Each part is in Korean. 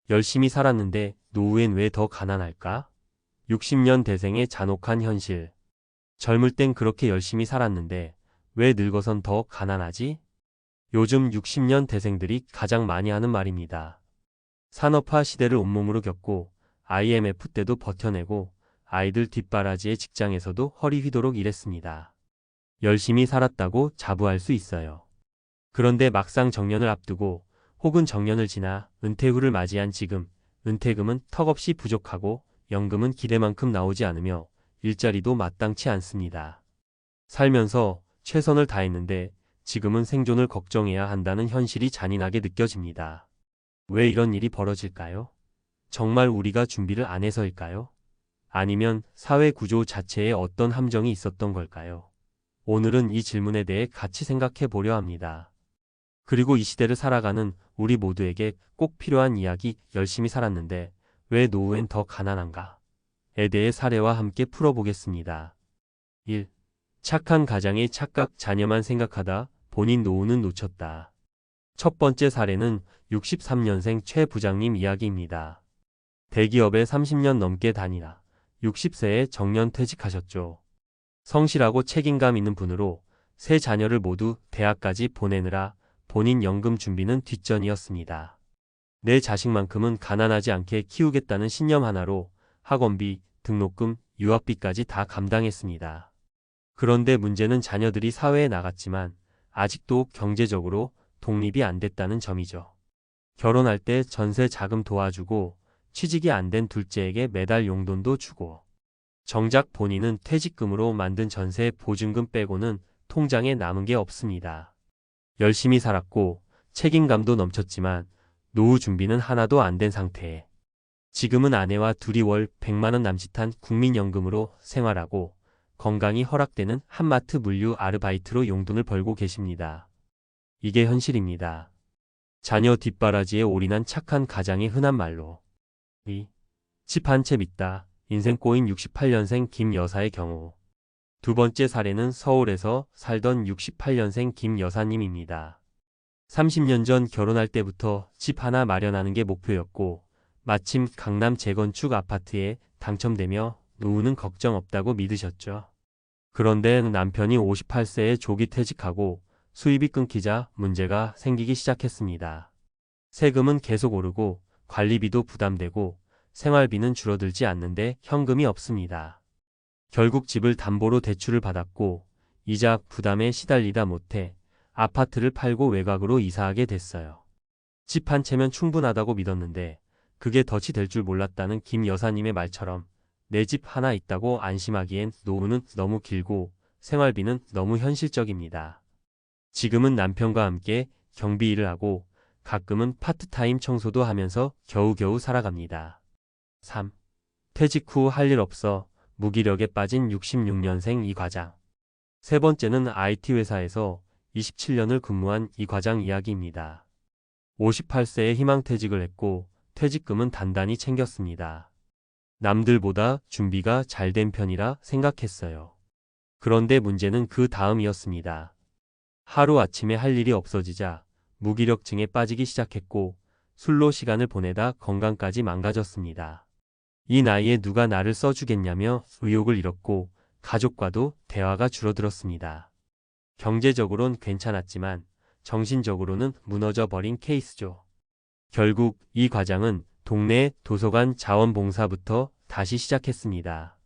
열심히 살았는데 노후엔 왜 더 가난할까? 60년 대생의 잔혹한 현실. 젊을 땐 그렇게 열심히 살았는데 왜 늙어선 더 가난하지? 요즘 60년 대생들이 가장 많이 하는 말입니다. 산업화 시대를 온몸으로 겪고 IMF 때도 버텨내고 아이들 뒷바라지의 직장에서도 허리 휘도록 일했습니다. 열심히 살았다고 자부할 수 있어요. 그런데 막상 정년을 앞두고 혹은 정년을 지나 은퇴 후를 맞이한 지금 은퇴금은 턱없이 부족하고 연금은 기대만큼 나오지 않으며 일자리도 마땅치 않습니다. 살면서 최선을 다했는데 지금은 생존을 걱정해야 한다는 현실이 잔인하게 느껴집니다. 왜 이런 일이 벌어질까요? 정말 우리가 준비를 안 해서일까요? 아니면 사회 구조 자체에 어떤 함정이 있었던 걸까요? 오늘은 이 질문에 대해 같이 생각해 보려 합니다. 그리고 이 시대를 살아가는 우리 모두에게 꼭 필요한 이야기, 열심히 살았는데 왜 노후엔 더 가난한가?에 대해 사례와 함께 풀어보겠습니다. 1. 착한 가장의 착각, 자녀만 생각하다 본인 노후는 놓쳤다. 첫 번째 사례는 63년생 최 부장님 이야기입니다. 대기업에 30년 넘게 다니다 60세에 정년 퇴직하셨죠. 성실하고 책임감 있는 분으로 세 자녀를 모두 대학까지 보내느라 본인 연금 준비는 뒷전이었습니다. 내 자식만큼은 가난하지 않게 키우겠다는 신념 하나로 학원비, 등록금, 유학비까지 다 감당했습니다. 그런데 문제는 자녀들이 사회에 나갔지만 아직도 경제적으로 독립이 안 됐다는 점이죠. 결혼할 때 전세 자금 도와주고 취직이 안 된 둘째에게 매달 용돈도 주고 정작 본인은 퇴직금으로 만든 전세 보증금 빼고는 통장에 남은 게 없습니다. 열심히 살았고 책임감도 넘쳤지만 노후 준비는 하나도 안 된 상태에 지금은 아내와 둘이 월 100만 원 남짓한 국민연금으로 생활하고 건강이 허락되는 한마트 물류 아르바이트로 용돈을 벌고 계십니다. 이게 현실입니다. 자녀 뒷바라지에 올인한 착한 가장의 흔한 말로 집 한 채 믿다. 인생 꼬인 68년생 김 여사의 경우. 두 번째 사례는 서울에서 살던 68년생 김 여사님입니다. 30년 전 결혼할 때부터 집 하나 마련하는 게 목표였고 마침 강남 재건축 아파트에 당첨되며 노후는 걱정 없다고 믿으셨죠. 그런데 남편이 58세에 조기 퇴직하고 수입이 끊기자 문제가 생기기 시작했습니다. 세금은 계속 오르고 관리비도 부담되고 생활비는 줄어들지 않는데 현금이 없습니다. 결국 집을 담보로 대출을 받았고 이자 부담에 시달리다 못해 아파트를 팔고 외곽으로 이사하게 됐어요. 집 한 채면 충분하다고 믿었는데 그게 덫이 될 줄 몰랐다는 김 여사님의 말처럼 내 집 하나 있다고 안심하기엔 노후는 너무 길고 생활비는 너무 현실적입니다. 지금은 남편과 함께 경비 일을 하고 가끔은 파트타임 청소도 하면서 겨우겨우 살아갑니다. 3. 퇴직 후 할 일 없어 무기력에 빠진 66년생 이 과장. 세 번째는 IT 회사에서 27년을 근무한 이 과장 이야기입니다. 58세에 희망퇴직을 했고 퇴직금은 단단히 챙겼습니다. 남들보다 준비가 잘 된 편이라 생각했어요. 그런데 문제는 그 다음이었습니다. 하루아침에 할 일이 없어지자 무기력증에 빠지기 시작했고 술로 시간을 보내다 건강까지 망가졌습니다. 이 나이에 누가 나를 써주겠냐며 의욕을 잃었고 가족과도 대화가 줄어들었습니다. 경제적으론 괜찮았지만 정신적으로는 무너져 버린 케이스죠. 결국 이 과장은 동네 도서관 자원봉사부터 다시 시작했습니다.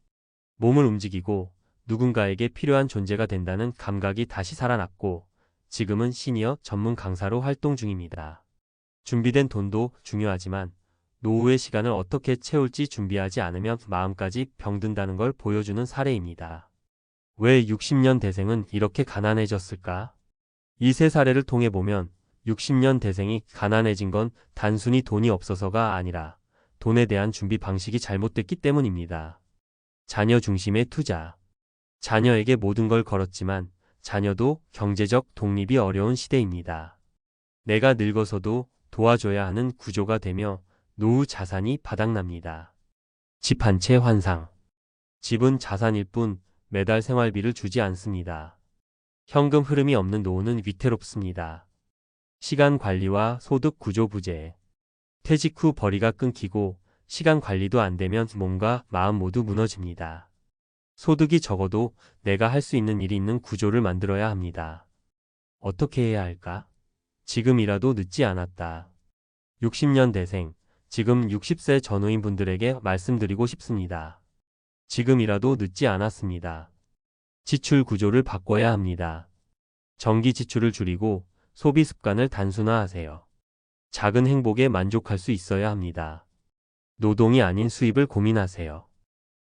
몸을 움직이고 누군가에게 필요한 존재가 된다는 감각이 다시 살아났고 지금은 시니어 전문 강사로 활동 중입니다. 준비된 돈도 중요하지만 노후의 시간을 어떻게 채울지 준비하지 않으면 마음까지 병든다는 걸 보여주는 사례입니다. 왜 60년 대생은 이렇게 가난해졌을까? 이 세 사례를 통해 보면 60년 대생이 가난해진 건 단순히 돈이 없어서가 아니라 돈에 대한 준비 방식이 잘못됐기 때문입니다. 자녀 중심의 투자. 자녀에게 모든 걸 걸었지만 자녀도 경제적 독립이 어려운 시대입니다. 내가 늙어서도 도와줘야 하는 구조가 되며 노후 자산이 바닥납니다. 집 한 채 환상. 집은 자산일 뿐 매달 생활비를 주지 않습니다. 현금 흐름이 없는 노후는 위태롭습니다. 시간 관리와 소득 구조 부재. 퇴직 후 벌이가 끊기고 시간 관리도 안 되면 몸과 마음 모두 무너집니다. 소득이 적어도 내가 할 수 있는 일이 있는 구조를 만들어야 합니다. 어떻게 해야 할까? 지금이라도 늦지 않았다. 60년 대생, 지금 60세 전후인분들에게 말씀드리고 싶습니다. 지금이라도 늦지 않았습니다. 지출 구조를 바꿔야 합니다. 전기 지출을 줄이고 소비 습관을 단순화하세요. 작은 행복에 만족할 수 있어야 합니다. 노동이 아닌 수입을 고민하세요.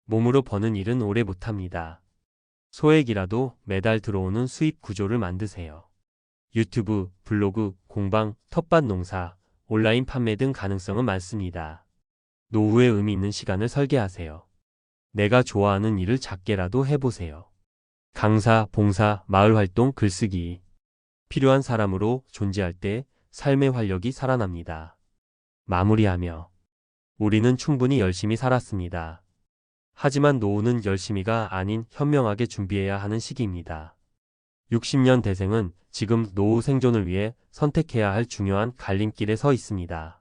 몸으로 버는 일은 오래 못합니다. 소액이라도 매달 들어오는 수입 구조를 만드세요. 유튜브, 블로그, 공방, 텃밭 농사, 온라인 판매 등 가능성은 많습니다. 노후에 의미 있는 시간을 설계하세요. 내가 좋아하는 일을 작게라도 해보세요. 강사, 봉사, 마을활동, 글쓰기. 필요한 사람으로 존재할 때 삶의 활력이 살아납니다. 마무리하며 우리는 충분히 열심히 살았습니다. 하지만 노후는 열심히가 아닌 현명하게 준비해야 하는 시기입니다. 60년 대생은 지금 노후 생존을 위해 선택해야 할 중요한 갈림길에 서 있습니다.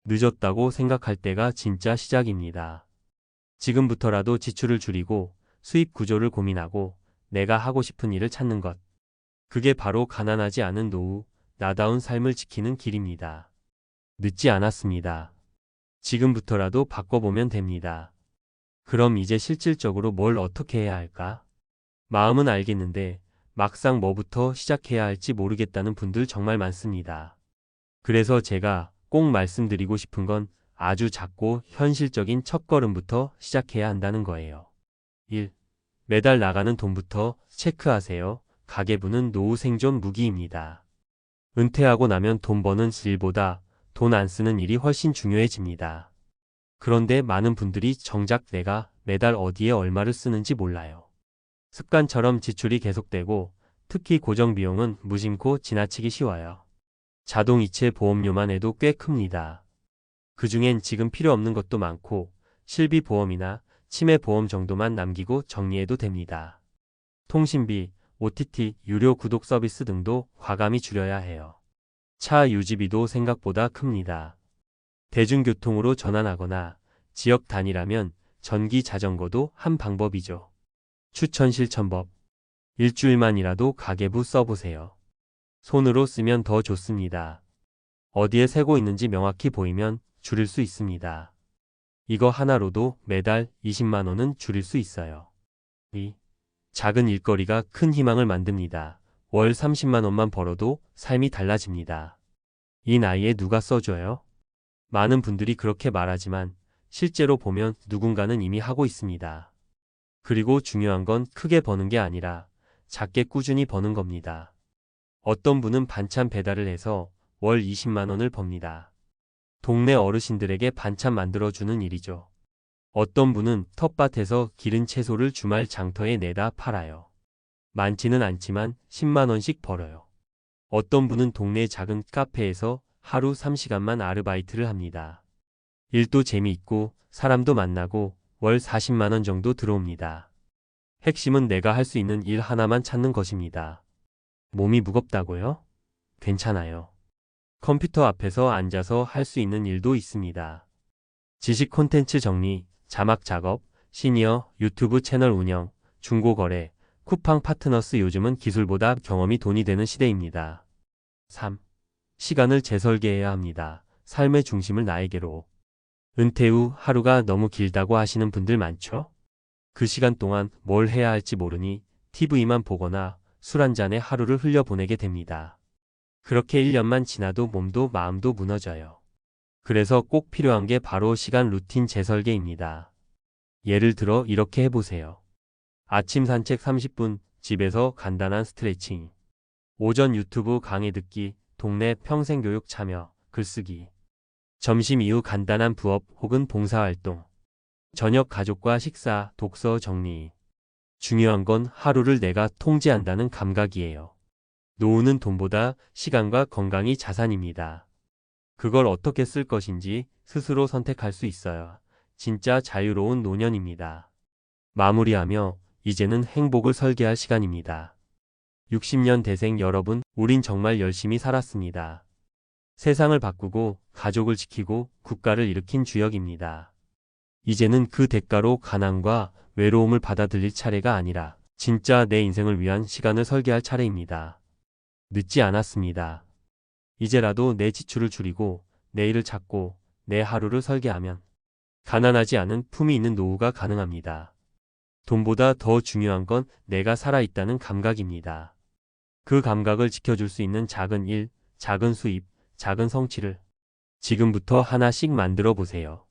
늦었다고 생각할 때가 진짜 시작입니다. 지금부터라도 지출을 줄이고 수입 구조를 고민하고 내가 하고 싶은 일을 찾는 것. 그게 바로 가난하지 않은 노후, 나다운 삶을 지키는 길입니다. 늦지 않았습니다. 지금부터라도 바꿔보면 됩니다. 그럼 이제 실질적으로 뭘 어떻게 해야 할까? 마음은 알겠는데 막상 뭐부터 시작해야 할지 모르겠다는 분들 정말 많습니다. 그래서 제가 꼭 말씀드리고 싶은 건 아주 작고 현실적인 첫걸음부터 시작해야 한다는 거예요. 1. 매달 나가는 돈부터 체크하세요. 가계부는 노후 생존 무기입니다. 은퇴하고 나면 돈 버는 일보다 돈 안 쓰는 일이 훨씬 중요해집니다. 그런데 많은 분들이 정작 내가 매달 어디에 얼마를 쓰는지 몰라요. 습관처럼 지출이 계속되고 특히 고정비용은 무심코 지나치기 쉬워요. 자동이체 보험료만 해도 꽤 큽니다. 그중엔 지금 필요 없는 것도 많고 실비보험이나 치매보험 정도만 남기고 정리해도 됩니다. 통신비, OTT, 유료 구독 서비스 등도 과감히 줄여야 해요. 차 유지비도 생각보다 큽니다. 대중교통으로 전환하거나 지역 단위라면 전기 자전거도 한 방법이죠. 추천 실천법. 일주일만이라도 가계부 써보세요. 손으로 쓰면 더 좋습니다. 어디에 세고 있는지 명확히 보이면 줄일 수 있습니다. 이거 하나로도 매달 20만 원은 줄일 수 있어요. 2. 작은 일거리가 큰 희망을 만듭니다. 월 30만 원만 벌어도 삶이 달라집니다. 이 나이에 누가 써줘요? 많은 분들이 그렇게 말하지만 실제로 보면 누군가는 이미 하고 있습니다. 그리고 중요한 건 크게 버는 게 아니라 작게 꾸준히 버는 겁니다. 어떤 분은 반찬 배달을 해서 월 20만 원을 법니다. 동네 어르신들에게 반찬 만들어주는 일이죠. 어떤 분은 텃밭에서 기른 채소를 주말 장터에 내다 팔아요. 많지는 않지만 10만 원씩 벌어요. 어떤 분은 동네 작은 카페에서 하루 3시간만 아르바이트를 합니다. 일도 재미있고 사람도 만나고 월 40만 원 정도 들어옵니다. 핵심은 내가 할 수 있는 일 하나만 찾는 것입니다. 몸이 무겁다고요? 괜찮아요. 컴퓨터 앞에서 앉아서 할 수 있는 일도 있습니다. 지식 콘텐츠 정리, 자막 작업, 시니어, 유튜브 채널 운영, 중고거래, 쿠팡 파트너스. 요즘은 기술보다 경험이 돈이 되는 시대입니다. 3. 시간을 재설계해야 합니다. 삶의 중심을 나에게로. 은퇴 후 하루가 너무 길다고 하시는 분들 많죠? 그 시간 동안 뭘 해야 할지 모르니 TV만 보거나 술 한 잔에 하루를 흘려보내게 됩니다. 그렇게 1년만 지나도 몸도 마음도 무너져요. 그래서 꼭 필요한 게 바로 시간 루틴 재설계입니다. 예를 들어 이렇게 해보세요. 아침 산책 30분, 집에서 간단한 스트레칭. 오전 유튜브 강의 듣기, 동네 평생교육 참여, 글쓰기. 점심 이후 간단한 부업 혹은 봉사활동. 저녁 가족과 식사, 독서 정리. 중요한 건 하루를 내가 통제한다는 감각이에요. 노후는 돈보다 시간과 건강이 자산입니다. 그걸 어떻게 쓸 것인지 스스로 선택할 수 있어요. 진짜 자유로운 노년입니다. 마무리하며 이제는 행복을 설계할 시간입니다. 60년 대생 여러분, 우린 정말 열심히 살았습니다. 세상을 바꾸고 가족을 지키고 국가를 일으킨 주역입니다. 이제는 그 대가로 가난과 외로움을 받아들일 차례가 아니라 진짜 내 인생을 위한 시간을 설계할 차례입니다. 늦지 않았습니다. 이제라도 내 지출을 줄이고 내일을 찾고 내 하루를 설계하면 가난하지 않은 품위 있는 노후가 가능합니다. 돈보다 더 중요한 건 내가 살아있다는 감각입니다. 그 감각을 지켜줄 수 있는 작은 일, 작은 수입, 작은 성취를 지금부터 하나씩 만들어 보세요.